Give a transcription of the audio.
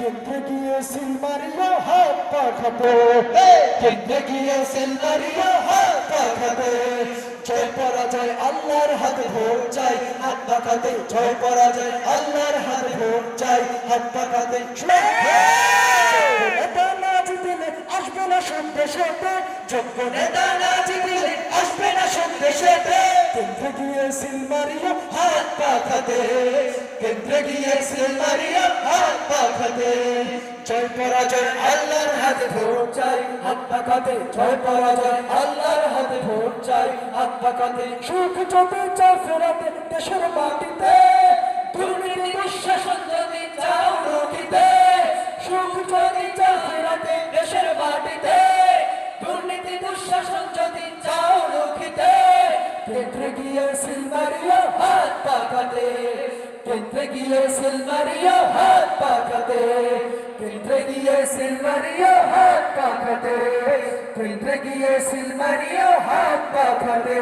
কেন্দ্রে গিয়ে সিল মারিয়া হাত পাখাতে, কেন্দ্রে গিয়ে সিল মারিয়া হাত পাখাতে, জয় পরাজয় আল্লাহর হাতে ভোট চাই হাত পাখাতে, জয় পরাজয় আল্লাহর হাতে ভোট চাই হাত পাখাতে। নেতা না জিতলে আসবে না সন্দেশেতে, যোগ্য নেতা না জিতলে আসবে না সন্দেশেতে, কেন্দ্রে গিয়ে সিল মারিয়া হাত পাখাতে, কেন্দ্রে গিয়ে সিল মারিয়া হাত পাখাতে, জয় পরাজয় আল্লাহর হাতে ভোট চাই হাত পাখাতে, জয় পরাজয় আল্লাহর হাতে ভোট চাই হাত পাখাতে। সুখ যদি চাও ফেরাতে দেশের মাটিতে, দুর্নীতি দুঃশাসন যদি চাও রুখিতে, সুখ যদি চাও ফেরাতে দেশের মাটিতে, দুর্নীতি দুঃশাসন যদি চাও রুখিতে, কেন্দ্রে গিয়ে সিল মারিয়া হাত পাখাতে, কেন্দ্রে গিয়ে সিল মারিয়া হাত পাখাতে, কেন্দ্রে গিয়ে সিল মারিয়া হাত পাখাতে, কেন্দ্রে গিয়ে সিল মারিয়া হাত পাখাতে।